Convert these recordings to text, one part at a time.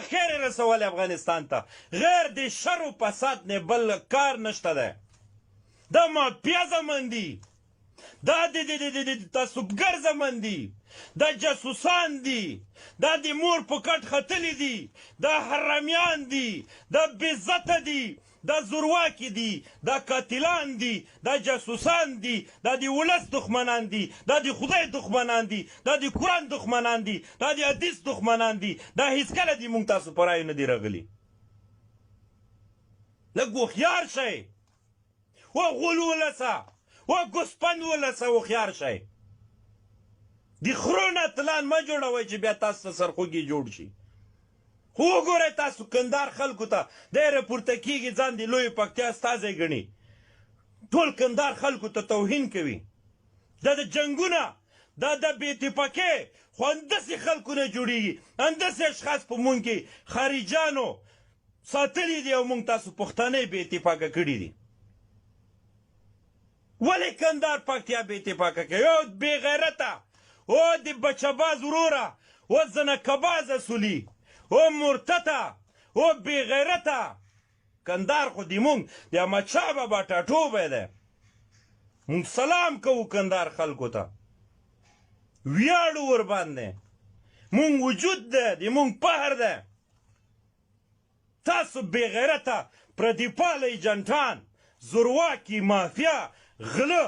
خیر رسول افغانستان ته غیر د شر و فساد نه بل کار نشته دی دا مافیا زمن دي دا د تعصبګر زمن دي دا جاسوسان دي دا د مور په کټ ختلي دي دا حرامیان دي دا بېعزته دي دا زورواکي دي دا قاتلان دي دا جاسوسان دي دا د ولس دښمنان دي دا د خدای دښمنان دي دا د قرآن دښمنان دي دا د حدیث دښمنان دي دا هېڅکله دې موږ تاسو په رایو نه دي راغلي لږ هوښیار شئ و غول ولسه و ګوسپند ولسه هوښیار شئ د خرو نه اتلان مه جوړوئ چې بیا تاسو ته سرخوږي جوړ شي خو وګورئ تاسو کندهار خلکو ته دی راپورته کېږي ځان د لویې پکتیا استازی ګڼي ټول کندهار خلکو ته توهین کوي دا د جنګونه دا د بې اتفاقۍ خو همداسې خلکو نه جوړېږي همداسې اشخاص په مونږ کې خارجانو ساتلي دي او مونږ تاسو پښتانه بې اتفاقه کړي دي ولې کندهار پکتیا بې اتفاقه کوي او بې غیرته او د بچهباز وروره او زنکبازه سولي او مرتته او بې غیرته کندهار خو د مونږ د احمدشاه بابا ټاټوبی دی مونږ سلام کوو کندهار خلکو ته ویاړو ورباندې مونږ وجود دی د مونږ فخر دی تاسو بې غیرته پردیپاله ایجنټان زورواکي مافیا غله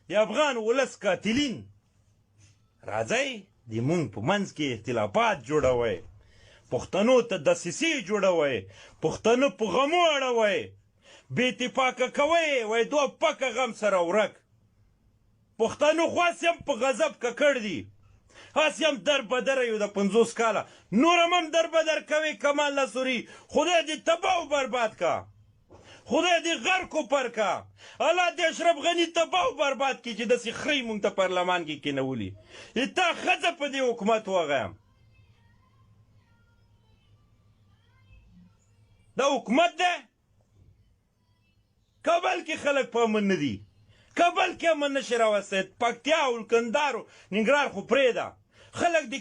د افغان ولس قاتلین راځئ د مونږ په منځ کې اختلافات جوړوئ پښتنو ته دسیسې جوړوئ پښتنو په غمو اړوئ بې اتفاقه کوئ وایي دوه پکه غم سره ورک پښتنو خو هسې هم په غضب ککړ دي هسې هم در بدره یو د 50 کاله نور هم در بدر کوي کمال نصوري خدای دې تباه و برباد کا خدای دې غرق و پر کا الله دې اشرف غني تباه و برباد کړي چې داسې خرۍ مونږ ته پارلمان کې کېنولي تا ښځه په دې حکومت وغیم دا حکومت دی کابل کې خلک په امن نه دي کابل کې امن نشي راوستی پکتیا او کندهار ننګرهار خو پرېږده خلک دې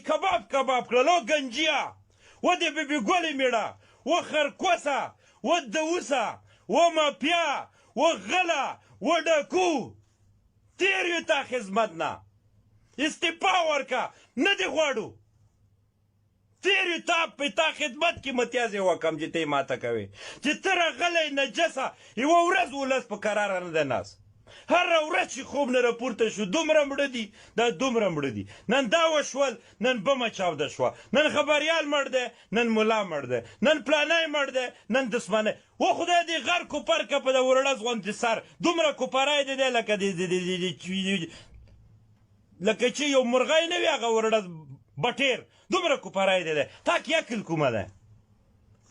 کباب کړل او ګنجیا و دې بیبي ګلې میړه و خرکوسه و دوسه و مافیا و غله و ډاکو تېر یو تا خدمت نه استعفا ورکه نه دې غواړو تېر یو تا په تا خدمت کې متیازې وکم چې ته یې ماته کوې چې ته راغلی نجسه یوه ورځ ولس په قراره نه ده ناست هره ورځ چې خوب نه راپورته شو دومره مړه دي دا دومره مړه دي نن دا وشول نن بمه چاوده شوه نن خبریال مړ دی نن ملا مړ دی نن پلانی مړ دی نن دسمانی و خدای دې غر کوپر که په د ورړز غوندې سر دومره کوپری دی دی لکه چې یو مرغی نه وي هغه ورړز بټیر دومره کوپری دی تا کې عقل کومه ده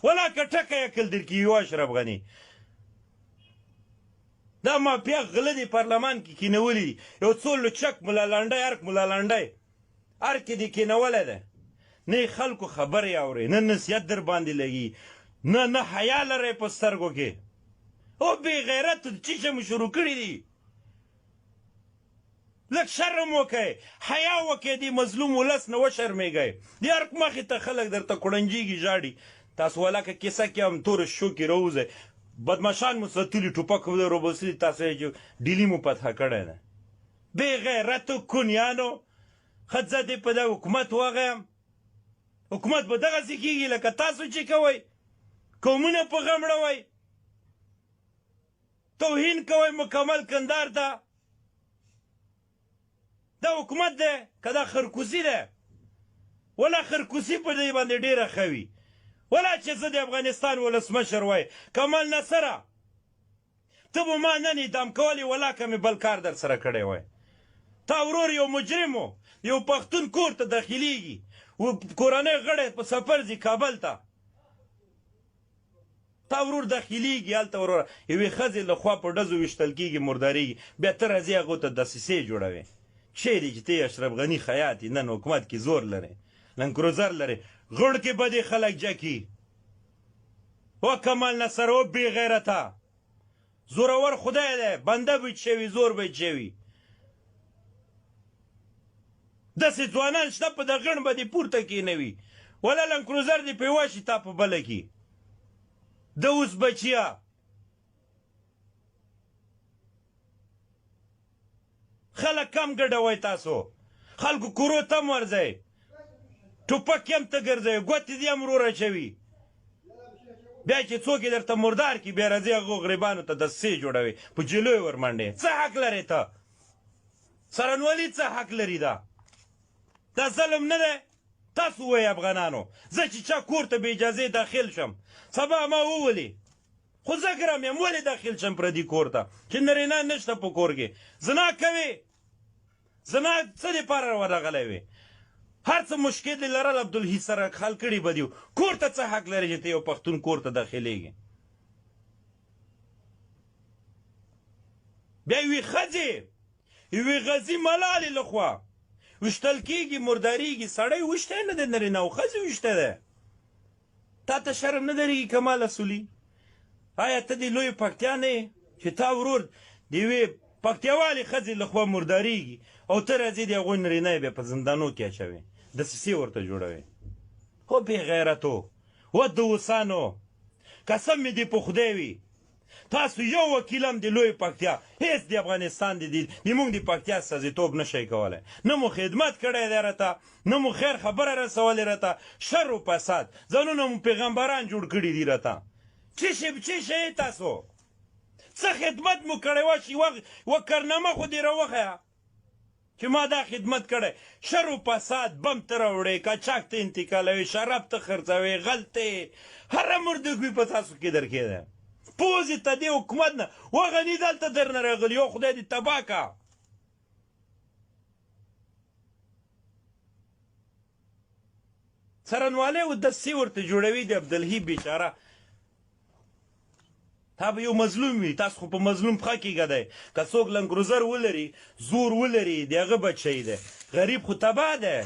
ولا که ټکی عقل در کې یو اشرف غني دا مافیا غله دی پارلمان کې کېنولي یو څو لچک ملا لنډی ارک ملا لنډی هر کې دې کېنولی دی نه یې خلکو خبرې اورئ نه نصیحت در باندې لګي نه حیا لرئ په سترګو کې او بې غیرتو چیشه مو شروع کړي دي لږ شرم وکئ حیا وکئ دې مظلوم ولس نه وشرمېږئ د ارک مخې ته خلک درته کوړنجېږي ژاړي تاسو ولاکه کیسه کې هم تور شو کې راوځئ بدماشان مو ساتلي ټوپک روبوسلي تاسو یې ډیلي مو فتحه کړی ده بې غیرتو کونیانو ښځه دې په دا حکومت وغیم حکومت به دغسې کېږي لکه تاسو چې کوئ قومونه په غم ړوئ توهین کوئ مکمل کندهار ته دا حکومت دی که دا خرکوسي دی ولا خرکوسي په دې باندې ډېره ښه وي ولا چې زه د افغانستان ولسمشر وای کمال نصره ته به ما نن اعدام کولی ولا که مې بل کار در سره کړی وای تا ورور یو مجرم و یو پښتون کور ته داخلیږي و کورنۍ غړی په سفر ځي کابل ته تا ورور داخلیږي هلته وروره یوې ښځې له خوا په ډزو ویشتل کېږي مردارېږي بیا ته راځې هغو ته دسیسې جوړوې چیرې چې ته اشرف غني خیاط یې نن حکومت کې زور لرې نن کروزر لرې غړ کې به دې خلک جکي و کمال نصر و بې غیرته زورور خدای دی بنده به چوي زور به چوي داسې ځوانان شته په د غڼ به دې پورته کېنوي ولا لنکروزر دې پې واشي تا په بله کې د اوس بچیا خلک کم ګډوئ تاسو خلکو کورو ته هم ورځئ ټوپک هم ته ګرځئ ګوتې دې هم ورور اچوي بیا چې څوک یې درته مردار کړي بیا راځي هغو غریبانو ته دسیسې جوړوي په جلو یې ورمنډې څه حق لرې ته څرنولي څه حق لري دا ظلم نه دی تاسو وایئ افغانانو زه چې چا کور ته بې اجازې داخل شم سبا ما وولي خو زه ګرم یم ولې داخل شم پردي کور ته چې نرینه نشته په کور کې زنا کوي زنا څه دپاره ورغلی وي هر څه مشکل یې لرل عبدالحی سره حل کړي به دي کور ته څه حق لري چې ته یو پښتون کور ته داخلېږي بیا یوې ښځې یوې غازي ملالې لخوا ویشتل کېږي مرداریږي سړی ویشتی نه دی نرینه او ښځې ویشتی دی تا ته شرم نه درېږي کمال اصولي آیا ته د لویې پکتیا نه یې چې تا ورور د یوې پکتیاوالې ښځې لخوا مرداریږي او ته راځې د هغوی نرینه یې بیا په زندانو کې اچوې دسیسې ورته جوړوي خو بې غیرتو و دوسانو قسم مې دې په خدای وي تاسو یو وکیل هم د لوی پکتیا هیڅ د افغانستان د موږ د پکتیا استازیتوب نشئ کولی نه مو خدمت کړی دی راته نه مو خیر خبره رسولې راته شر و فساد ځانونه مو پیغمبران جوړ کړي دي راته څه شی تاسو څه خدمت مو کړی وه چې یوه کارنامه خو دې راوښیه چې ما دا خدمت کړی شر و فساد بم ته راوړی قاچاق ته انتقالوي شراب ته خرڅوي غلطې هره مردګوي په تاسو کې درکېده پوزې ته دې حکومت نه وغني دلته درنه راغلي یو خدای دې تباه که څرنوالی و دسې ورته جوړوي د عبدالحی بیچاره تا به یو مظلوم وي تاسو خو په مظلوم پښه کېږه دی که څوک لنګروزر ولري زور ولري د هغه بچی دی غریب خو تباه دی